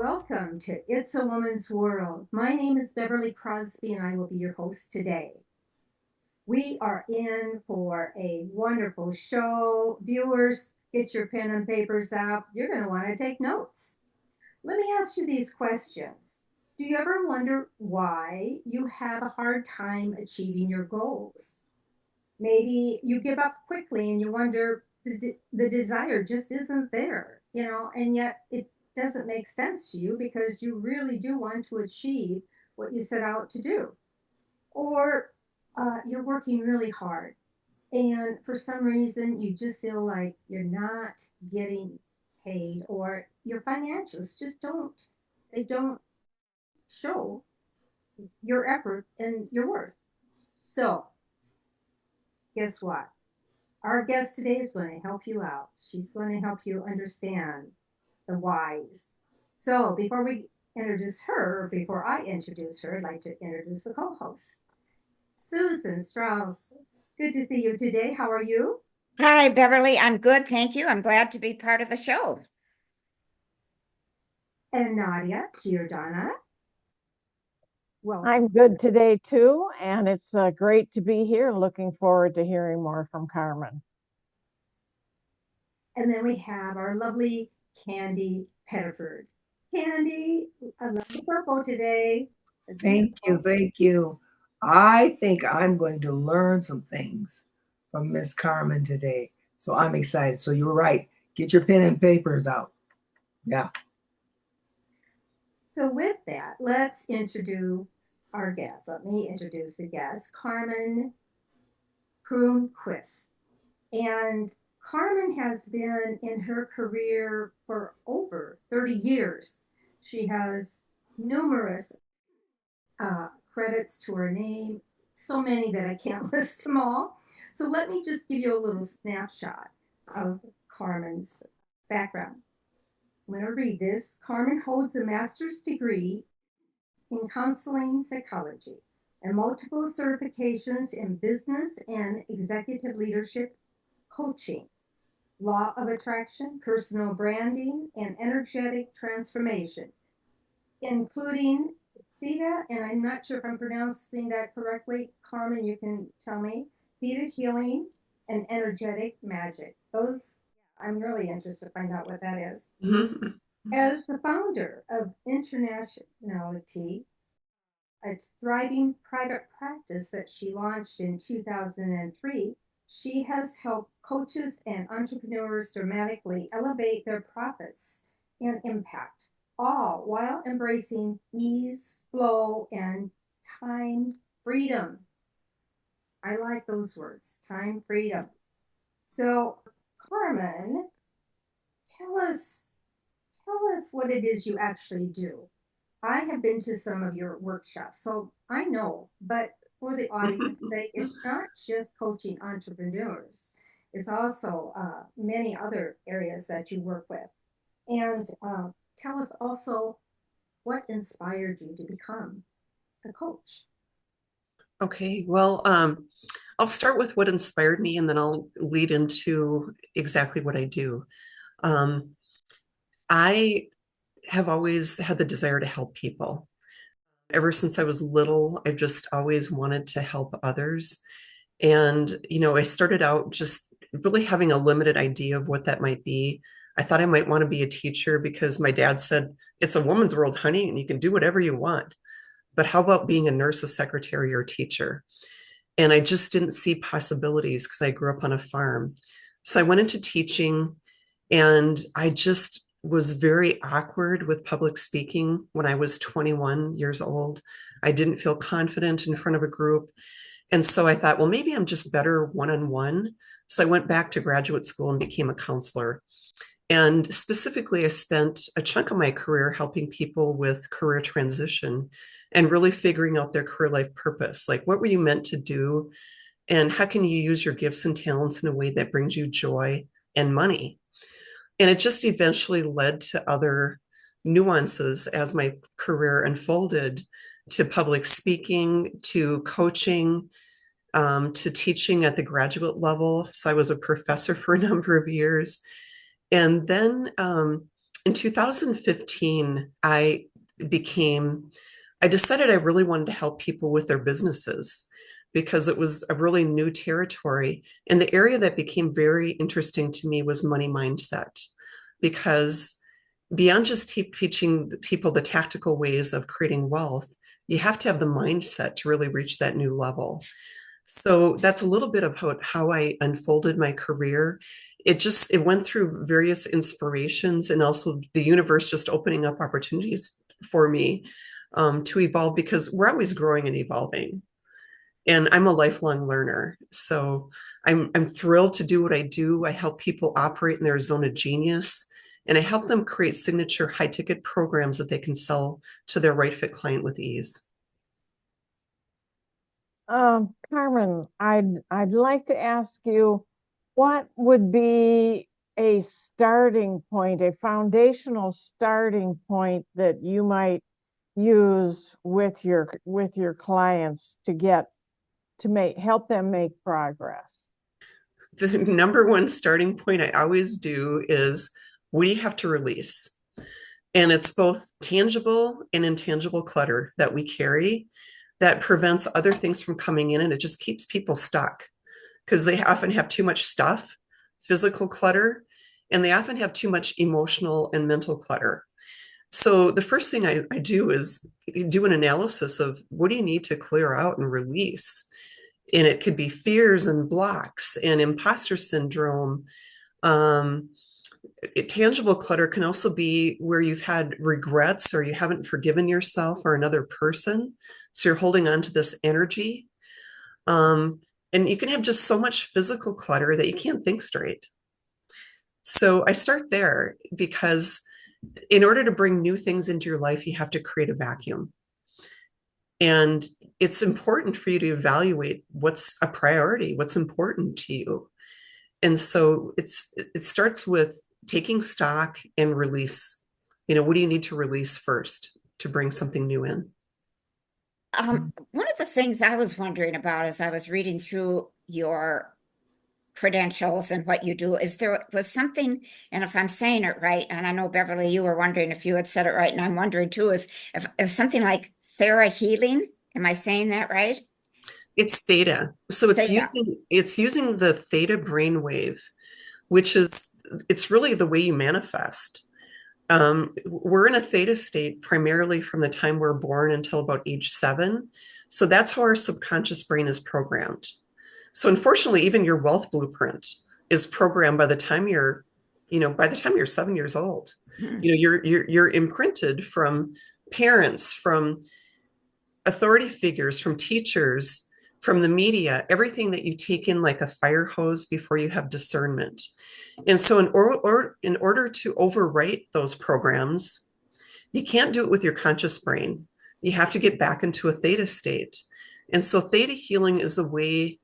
welcome to It's a Woman's World. My name is Beverly Crosby, and I will be your host today. We are in for a wonderful show. Viewers, get your pen and papers out. You're going to want to take notes. Let me ask you these questions. Do you ever wonder why you have a hard time achieving your goals? Maybe you give up quickly and you wonder the desire just isn't there, and yet it doesn't make sense to you because you really do want to achieve what you set out to do. Or you're working really hard and for some reason you just feel like you're not getting paid, or your financials just don't show your effort and your worth. So guess what? Our guest today is going to help you out. She's going to help you understand the whys. So before we introduce her, or before I introduce her, I'd like to introduce the co-host, Susan Strauss. Good to see you today. How are you? Hi, Beverly. I'm good, thank you. I'm glad to be part of the show. And Nadia Giordana. I'm Welcome. good today too, and it's great to be here. Looking forward to hearing more from Carmen. And then we have our lovely Candy Pettiford. Candy, I love the purple today. It's Thank you. beautiful. Thank you. I think I'm going to learn some things from Miss Carmen today. So I'm excited. So you're right. Get your pen and papers out. Yeah. So with that, let's introduce our guest. Let me introduce the guest, Carmen Croonquist. And Carmen has been in her career for over 30 years. She has numerous credits to her name, so many that I can't list them all. So let me just give you a little snapshot of Carmen's background. I'm going to read this. Carmen holds a master's degree in counseling psychology and multiple certifications in business and executive leadership coaching, law of attraction, personal branding, and energetic transformation, including theta, and I'm not sure if I'm pronouncing that correctly. Carmen, you can tell me. Theta healing and energetic magic. Those, I'm really interested to find out what that is. As the founder of Internationality, a thriving private practice that she launched in 2003, she has helped coaches and entrepreneurs dramatically elevate their profits and impact, all while embracing ease, flow, and time freedom. I like those words, time freedom. So, Carmen, tell us tell us what it is you actually do. I have been to some of your workshops, so I know, but for the audience sake, it's not just coaching entrepreneurs. It's also many other areas that you work with. And tell us also what inspired you to become a coach. Okay, well, I'll start with what inspired me and then I'll lead into exactly what I do. Um, I have always had the desire to help people. Ever since I was little, I've just always wanted to help others. And, I started out just really having a limited idea of what that might be. I thought I might want to be a teacher because my dad said, it's a woman's world, honey, and you can do whatever you want. But how about being a nurse, a secretary, or a teacher? And I just didn't see possibilities because I grew up on a farm. So I went into teaching and I just was very awkward with public speaking when I was 21 years old. I didn't feel confident in front of a group. And so I thought, well, maybe I'm just better one on one. So I went back to graduate school and became a counselor. And specifically, I spent a chunk of my career helping people with career transition and really figuring out their career life purpose. Like, what were you meant to do? And how can you use your gifts and talents in a way that brings you joy and money? And it just eventually led to other nuances as my career unfolded, to public speaking, to coaching, to teaching at the graduate level. So I was a professor for a number of years. And then in 2015, I decided I really wanted to help people with their businesses because it was a really new territory. And the area that became very interesting to me was money mindset, because beyond just teaching people the tactical ways of creating wealth, you have to have the mindset to really reach that new level. So that's a little bit about how I unfolded my career. It went through various inspirations and also the universe just opening up opportunities for me to evolve, because we're always growing and evolving. And I'm a lifelong learner. So I'm thrilled to do what I do. I help people operate in their zone of genius, and I help them create signature high ticket programs that they can sell to their right fit client with ease. Carmen, I'd like to ask you, what would be a starting point, a foundational starting point that you might use with your clients to make help them make progress? The number one starting point I always do is, what do you have to release? And it's both tangible and intangible clutter that we carry that prevents other things from coming in, and it just keeps people stuck because they often have too much stuff, physical clutter, and they often have too much emotional and mental clutter. So the first thing I do is do an analysis of, what do you need to clear out and release? And it could be fears and blocks and imposter syndrome. Um, Tangible clutter can also be where you've had regrets or you haven't forgiven yourself or another person. So you're holding on to this energy. Um, and you can have just so much physical clutter that you can't think straight. So I start there because in order to bring new things into your life, you have to create a vacuum. And it's important for you to evaluate what's a priority, what's important to you. And so it starts with taking stock and release. What do you need to release first to bring something new in? One of the things I was wondering about as I was reading through your credentials and what you do is there was something, and if I'm saying it right, and I know Beverly, you were wondering if you had said it right, and I'm wondering too, is if something like thera healing. Am I saying that right? It's theta. So it's Theta. using the theta brainwave, which is it's really the way you manifest. We're in a theta state primarily from the time we're born until about age 7. So that's how our subconscious brain is programmed. So unfortunately, even your wealth blueprint is programmed by the time you're 7 years old. Hmm. You're imprinted from parents, from authority figures, from teachers, from the media, everything that you take in like a fire hose before you have discernment. And so in order to overwrite those programs, you can't do it with your conscious brain. You have to get back into a theta state. And so theta healing is a way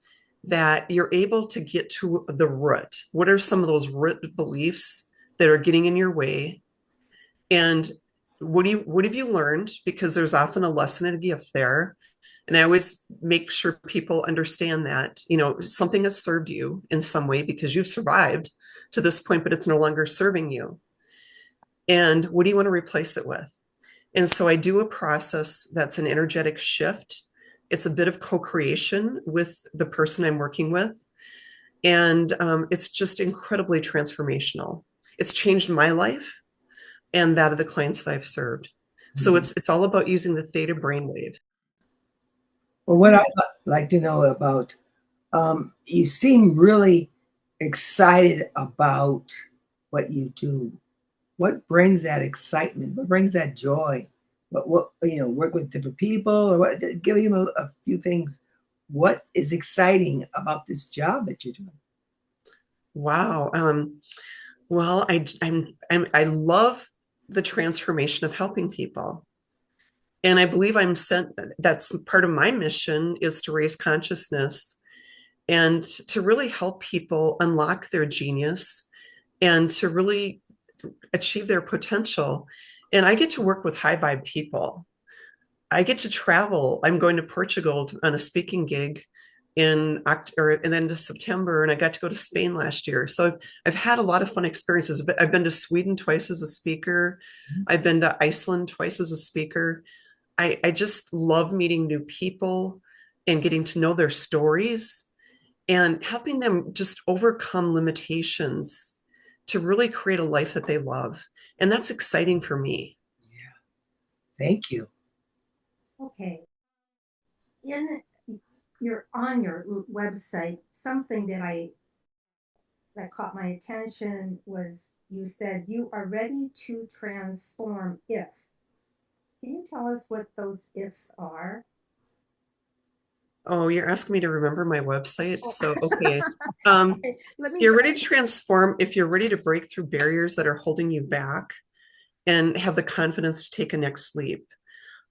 that you're able to get to the root. What are some of those root beliefs that are getting in your way? And what have you learned? Because there's often a lesson and a gift there. And I always make sure people understand that, something has served you in some way because you've survived to this point, but it's no longer serving you. And what do you want to replace it with? And so I do a process that's an energetic shift. It's a bit of co-creation with the person I'm working with. And it's just incredibly transformational. It's changed my life and that of the clients that I've served. So it's all about using the theta brainwave. Well, what I'd like to know about, you seem really excited about what you do. What brings that excitement? What brings that joy? What work with different people, or what? Just give him a few things. What is exciting about this job that you're doing? Wow. Well, I love the transformation of helping people. And I believe I'm sent, that's part of my mission, is to raise consciousness and to really help people unlock their genius and to really achieve their potential. And I get to work with high vibe people. I get to travel. I'm going to Portugal on a speaking gig in October and then to September, and I got to go to Spain last year. So I've had a lot of fun experiences. I've been to Sweden twice as a speaker. I've been to Iceland twice as a speaker. I just love meeting new people and getting to know their stories and helping them just overcome limitations to really create a life that they love. And that's exciting for me. Yeah. Thank you. Okay. In on your website, something that caught my attention was you said you are ready to transform if. Can you tell us what those ifs are? Oh, you're asking me to remember my website? Oh. So, okay. Um, Let me you're ready to transform if you're ready to break through barriers that are holding you back and have the confidence to take a next leap.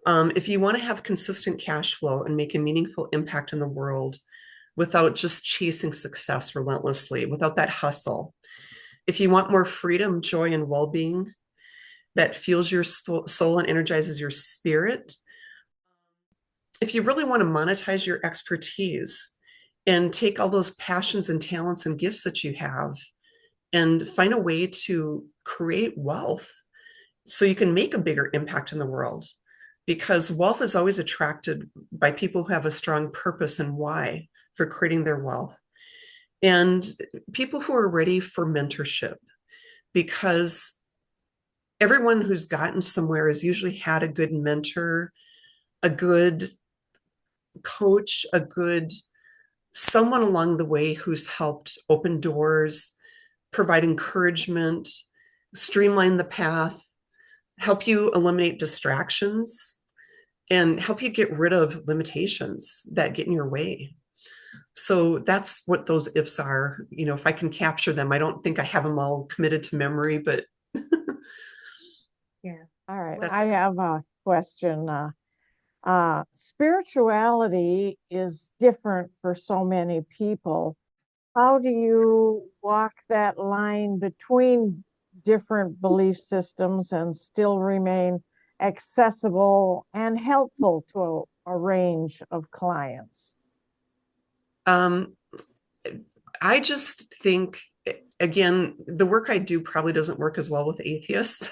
If you want to have consistent cash flow and make a meaningful impact in the world without just chasing success relentlessly, without that hustle. If you want more freedom, joy, and well being that fuels your soul and energizes your spirit, if you really want to monetize your expertise and take all those passions and talents and gifts that you have and find a way to create wealth so you can make a bigger impact in the world, because wealth is always attracted by people who have a strong purpose and why for creating their wealth, and people who are ready for mentorship, because everyone who's gotten somewhere has usually had a good mentor, a good coach, a good someone along the way who's helped open doors, provide encouragement, streamline the path, help you eliminate distractions, and help you get rid of limitations that get in your way. So that's what those ifs are. You know, if I can capture them, I don't think I have them all committed to memory, but Yeah. All right, That's- I have a question. Spirituality is different for so many people. How do you walk that line between different belief systems and still remain accessible and helpful to a range of clients? um, I just think, again, the work I do probably doesn't work as well with atheists,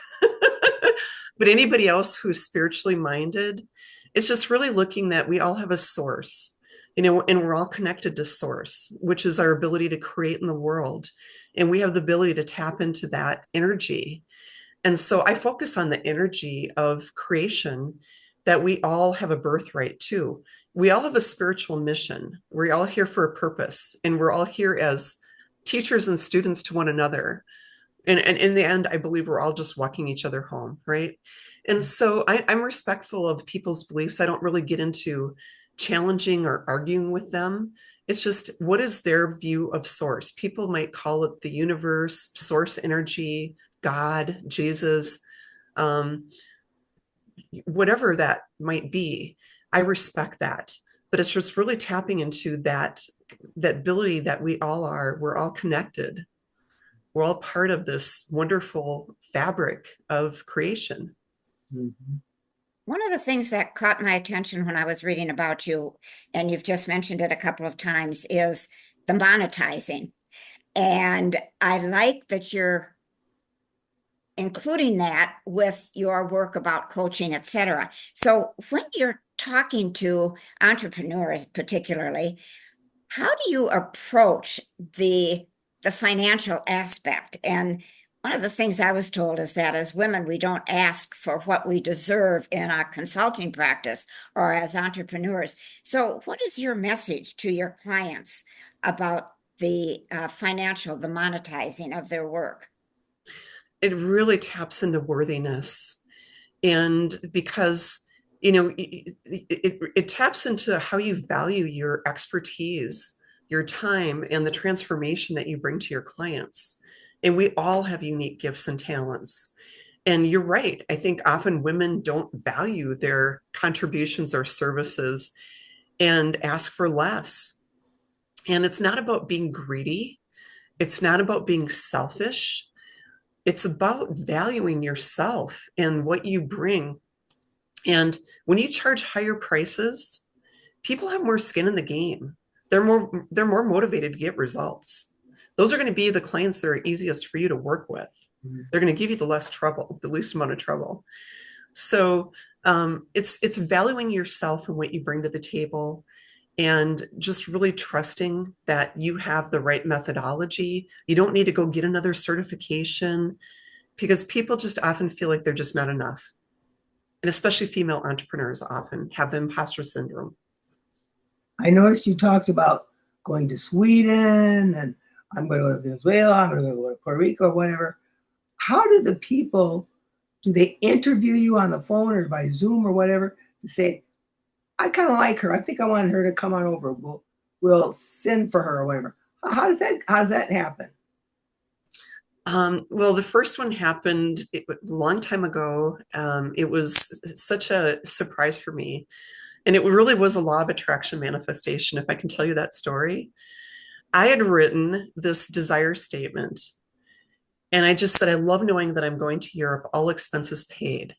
but anybody else who's spiritually minded, it's just really looking that we all have a source, you know, and we're all connected to source, which is our ability to create in the world. And we have the ability to tap into that energy. And so I focus on the energy of creation, that we all have a birthright to. We all have a spiritual mission. We're all here for a purpose, and we're all here as teachers and students to one another. And in the end, I believe we're all just walking each other home, right? And so I'm respectful of people's beliefs. I don't really get into challenging or arguing with them. It's just, what is their view of source? People might call it the universe, source energy, God, Jesus, um, whatever that might be. I respect that, but it's just really tapping into that ability that we all are. We're all connected. We're all part of this wonderful fabric of creation. Mhm. One of the things that caught my attention when I was reading about you, and you've just mentioned it a couple of times, is the monetizing. And I like that you're including that with your work about coaching, et cetera. So when you're talking to entrepreneurs, particularly, how do you approach the financial aspect? And one of the things I was told is that as women, we don't ask for what we deserve in our consulting practice or as entrepreneurs. So what is your message to your clients about the financial, the monetizing of their work? It really taps into worthiness. And because, you know, it taps into how you value your expertise, your time, and the transformation that you bring to your clients. And we all have unique gifts and talents. And you're right. I think often women don't value their contributions or services and ask for less. And it's not about being greedy. It's not about being selfish. It's about valuing yourself and what you bring. And when you charge higher prices, people have more skin in the game. they're more motivated to get results. Those are going to be the clients that are easiest for you to work with. They're going to give you the least amount of trouble. So it's valuing yourself and what you bring to the table, and just really trusting that you have the right methodology. You don't need to go get another certification, because people just often feel like they're just not enough. And especially female entrepreneurs often have the imposter syndrome. I noticed you talked about going to Sweden, and I'm going to go to Venezuela, I'm going to go to Puerto Rico or whatever. How do the people, do they interview you on the phone or by Zoom or whatever to say, I kind of like her, I think I want her to come on over, we'll send for her or whatever? How does that happen? Well, the first one happened a long time ago. It was such a surprise for me. And it really was a law of attraction manifestation, if I can tell you that story. I had written this desire statement, and I just said, I love knowing that I'm going to Europe, all expenses paid.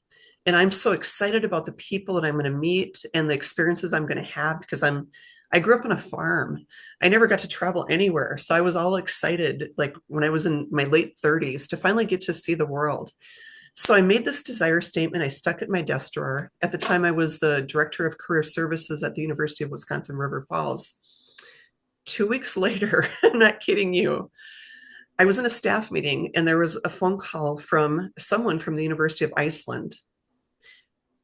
And I'm so excited about the people that I'm going to meet and the experiences I'm going to have, because I grew up on a farm. I never got to travel anywhere. So I was all excited, like when I was in my late 30s, to finally get to see the world. So I made this desire statement. I stuck it in my desk drawer. At the time, I was the director of career services at the University of Wisconsin River Falls. 2 weeks later, I'm not kidding you, I was in a staff meeting, and there was a phone call from someone from the University of Iceland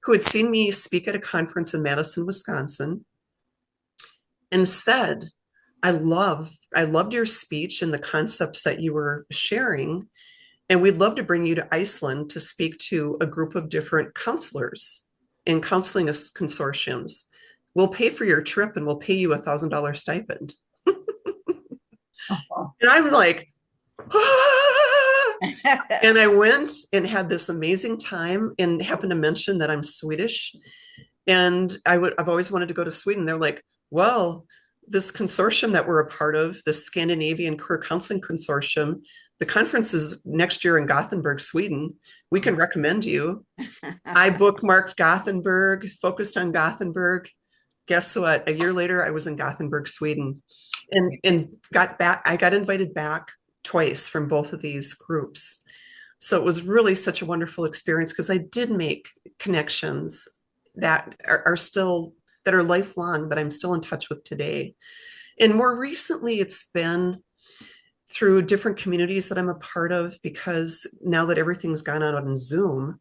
who had seen me speak at a conference in Madison, Wisconsin, and said, I loved your speech and the concepts that you were sharing. And we'd love to bring you to Iceland to speak to a group of different counselors in counseling consortiums. We'll pay for your trip, and we'll pay you $1,000 stipend. And I'm like, ah! And I went and had this amazing time, and happened to mention that I'm Swedish. And I've always wanted to go to Sweden. They're like, well, this consortium that we're a part of, the Scandinavian Career Counseling Consortium, the conference is next year in Gothenburg, Sweden. We can recommend you. I bookmarked Gothenburg, focused on Gothenburg. Guess what? A year later, I was in Gothenburg, Sweden, and got back. I got invited back twice from both of these groups. So it was really such a wonderful experience, because I did make connections that are still, that are lifelong, that I'm still in touch with today. And more recently, it's been through different communities that I'm a part of, because now that everything's gone out on Zoom,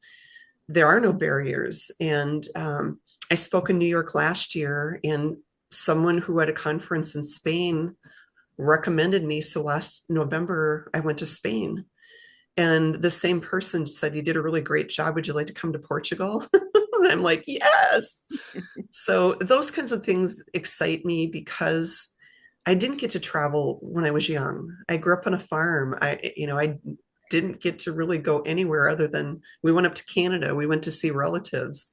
there are no barriers. And I spoke in New York last year, and someone who had a conference in Spain recommended me. So last November, I went to Spain, and the same person said, you did a really great job. Would you like to come to Portugal? And I'm like, yes. So those kinds of things excite me, because I didn't get to travel when I was young. I grew up on a farm. I didn't get to really go anywhere other than we went up to Canada. We went to see relatives.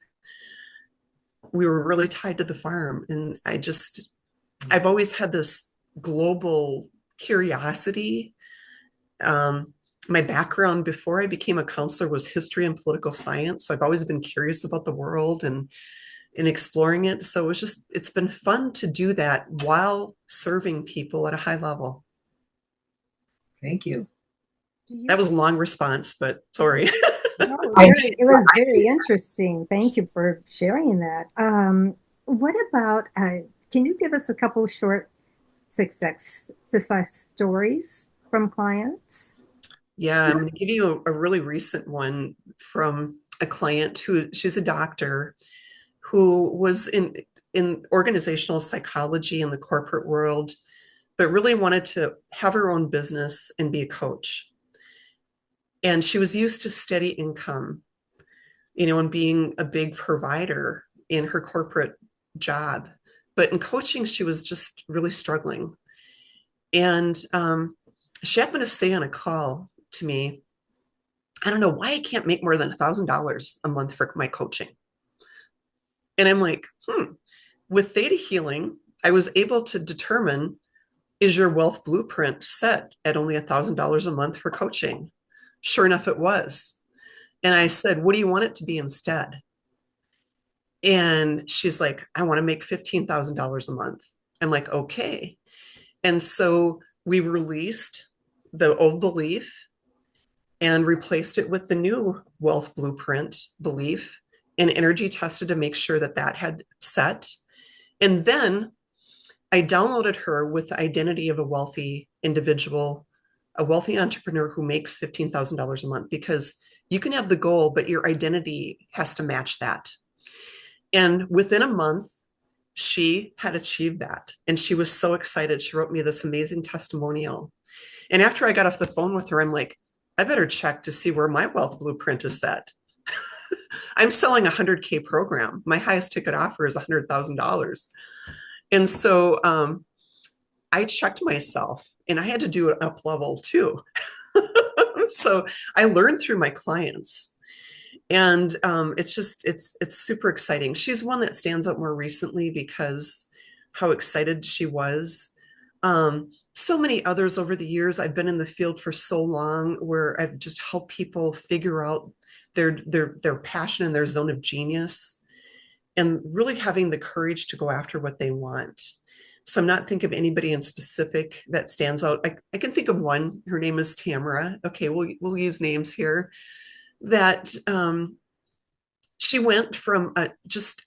We were really tied to the farm. And I've always had this global curiosity. My background before I became a counselor was history and political science. So I've always been curious about the world and exploring it. So it's been fun to do that while serving people at a high level. Thank you. That was a long response, but sorry. No, it was very interesting. Thank you for sharing that. What about, can you give us a couple short success stories from clients? Yeah, I'm going to give you a really recent one from a client she's a doctor who was in organizational psychology in the corporate world, but really wanted to have her own business and be a coach. And she was used to steady income, and being a big provider in her corporate job. But in coaching, she was just really struggling. And she happened to say on a call to me, I don't know why I can't make more than $1,000 a month for my coaching. And I'm like, with theta healing, I was able to determine, is your wealth blueprint set at only $1,000 a month for coaching? Sure enough, it was. And I said, what do you want it to be instead? And she's like, I want to make $15,000 a month. I'm like, okay. And so we released the old belief and replaced it with the new wealth blueprint belief and energy tested to make sure that that had set. And then I downloaded her with the identity of a wealthy individual, a wealthy entrepreneur who makes $15,000 a month, because you can have the goal, but your identity has to match that. And within a month, she had achieved that. And she was so excited. She wrote me this amazing testimonial. And after I got off the phone with her, I'm like, I better check to see where my wealth blueprint is set. I'm selling a 100K program. My highest ticket offer is $100,000. And so I checked myself and I had to do it up level too. So I learned through my clients. And it's super exciting. She's one that stands out more recently because how excited she was. So many others over the years. I've been in the field for so long where I've just helped people figure out their passion and their zone of genius and really having the courage to go after what they want. So I'm not thinking of anybody in specific that stands out. I can think of one. Her name is Tamara. Okay, we'll use names here. That she went from just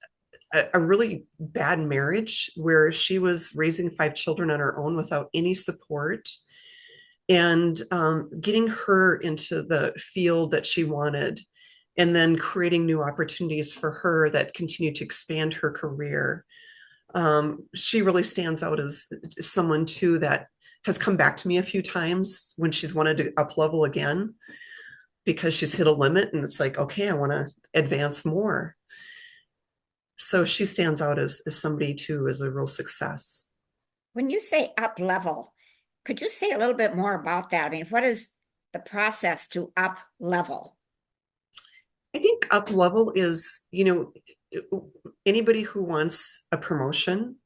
a really bad marriage where she was raising 5 children on her own without any support, and getting her into the field that she wanted, and then creating new opportunities for her that continued to expand her career. She really stands out as someone too that has come back to me a few times when she's wanted to up level again because she's hit a limit and it's like, okay, I want to advance more. So she stands out as somebody too as a real success. When you say up level, could you say a little bit more about that? I mean, what is the process to up level? I think up level is, anybody who wants a promotion,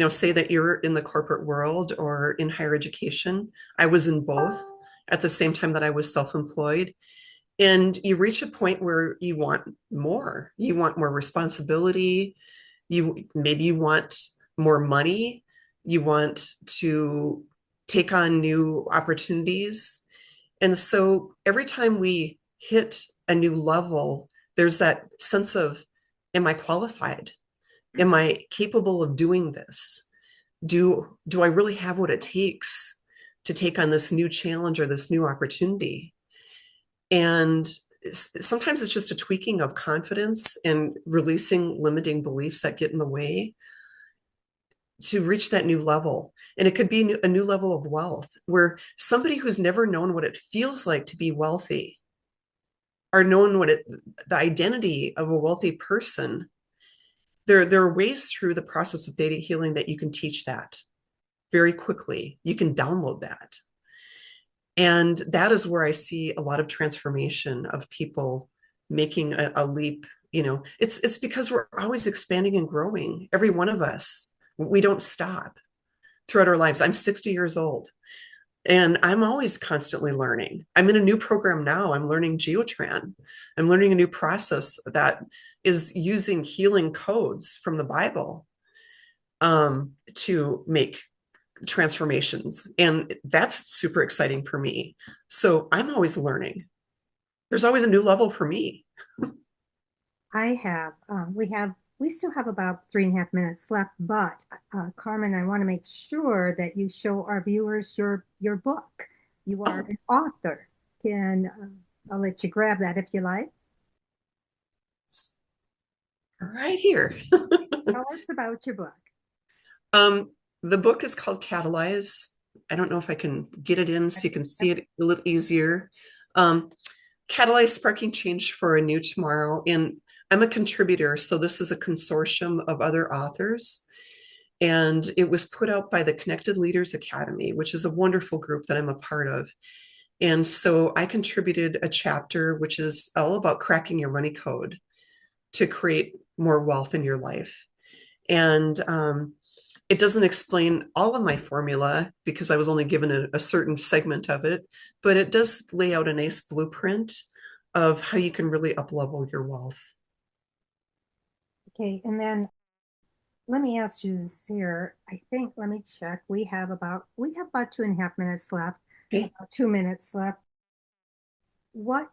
say that you're in the corporate world or in higher education. I was in both at the same time that I was self-employed. And you reach a point where you want more. You want more responsibility. Maybe you want more money. You want to take on new opportunities. And so every time we hit a new level, there's that sense of, am I qualified? Am I capable of doing this? Do I really have what it takes to take on this new challenge or this new opportunity? And sometimes it's just a tweaking of confidence and releasing limiting beliefs that get in the way to reach that new level. And it could be a new level of wealth where somebody who's never known what it feels like to be wealthy or known the identity of a wealthy person. There are ways through the process of data healing that you can teach that very quickly. You can download that. And that is where I see a lot of transformation of people making a leap. It's because we're always expanding and growing. Every one of us, we don't stop throughout our lives. I'm 60 years old and I'm always constantly learning. I'm in a new program now. I'm learning Geotran. I'm learning a new process that is using healing codes from the Bible to make transformations. And that's super exciting for me. So I'm always learning. There's always a new level for me. We still have about 3.5 minutes left, but Carmen, I want to make sure that you show our viewers your book. You are an author. I'll let you grab that if you like. Right here. Tell us about your book. The book is called Catalyze. I don't know if I can get it in so you can see it a little easier. Catalyze Sparking Change for a New Tomorrow. And I'm a contributor, so this is a consortium of other authors. And it was put out by the Connected Leaders Academy, which is a wonderful group that I'm a part of. And so I contributed a chapter, which is all about cracking your money code to create more wealth in your life. And it doesn't explain all of my formula because I was only given a certain segment of it, but it does lay out a nice blueprint of how you can really up-level your wealth. Okay, and then let me ask you this here. I think, let me check. We have about 2.5 minutes left, Okay. about 2 minutes left. What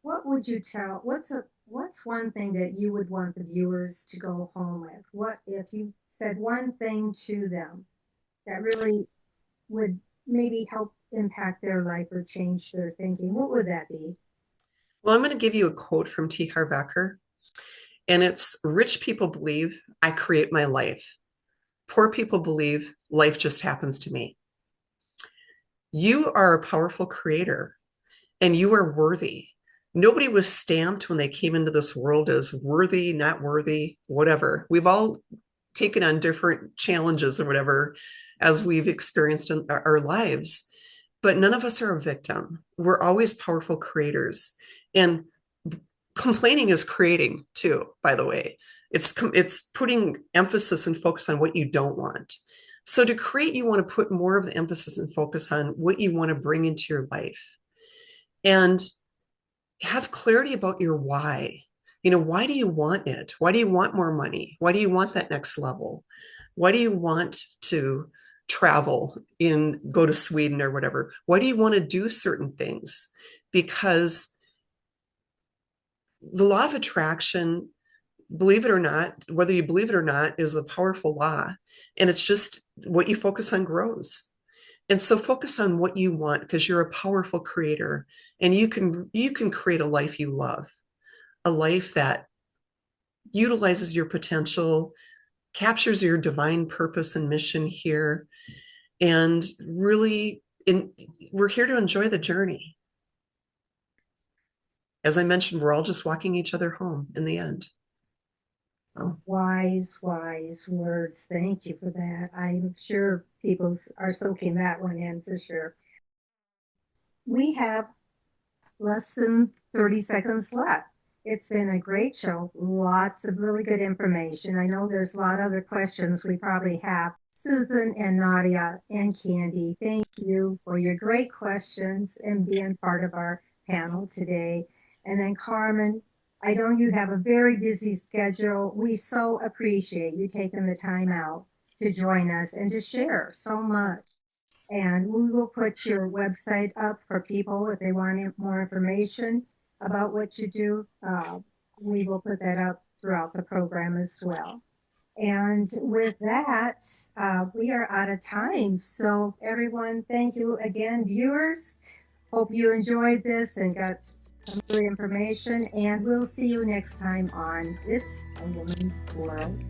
what would you tell, what's one thing that you would want the viewers to go home with? What if you said one thing to them that really would maybe help impact their life or change their thinking? What would that be? Well, I'm going to give you a quote from T. Harv Eker, and it's rich people believe I create my life. Poor people believe life just happens to me. You are a powerful creator and you are worthy. Nobody was stamped when they came into this world as worthy, not worthy, whatever. We've all taken on different challenges or whatever as we've experienced in our lives, but none of us are a victim. We're always powerful creators. And complaining is creating too, by the way. It's putting emphasis and focus on what you don't want. So to create, you want to put more of the emphasis and focus on what you want to bring into your life and have clarity about your why. Why do you want it? Why do you want more money? Why do you want that next level? Why do you want to travel go to Sweden or whatever? Why do you want to do certain things? Because the law of attraction, believe it or not, whether you believe it or not, is a powerful law. And it's just what you focus on grows. And so focus on what you want because you're a powerful creator and you can create a life you love, a life that utilizes your potential, captures your divine purpose and mission here, and really we're here to enjoy the journey. As I mentioned, we're all just walking each other home in the end. Oh. Wise, wise words. Thank you for that. I'm sure people are soaking that one in for sure. We have less than 30 seconds left. It's been a great show. Lots of really good information. I know there's a lot of other questions we probably have. Susan and Nadia and Candy, thank you for your great questions and being part of our panel today. And then Carmen, I know you have a very busy schedule. We so appreciate you taking the time out to join us and to share so much. And we will put your website up for people if they want more information about what you do. We will put that up throughout the program as well. And with that, we are out of time. So everyone, thank you again, viewers. Hope you enjoyed this and got some good information. And we'll see you next time on It's a Woman's World.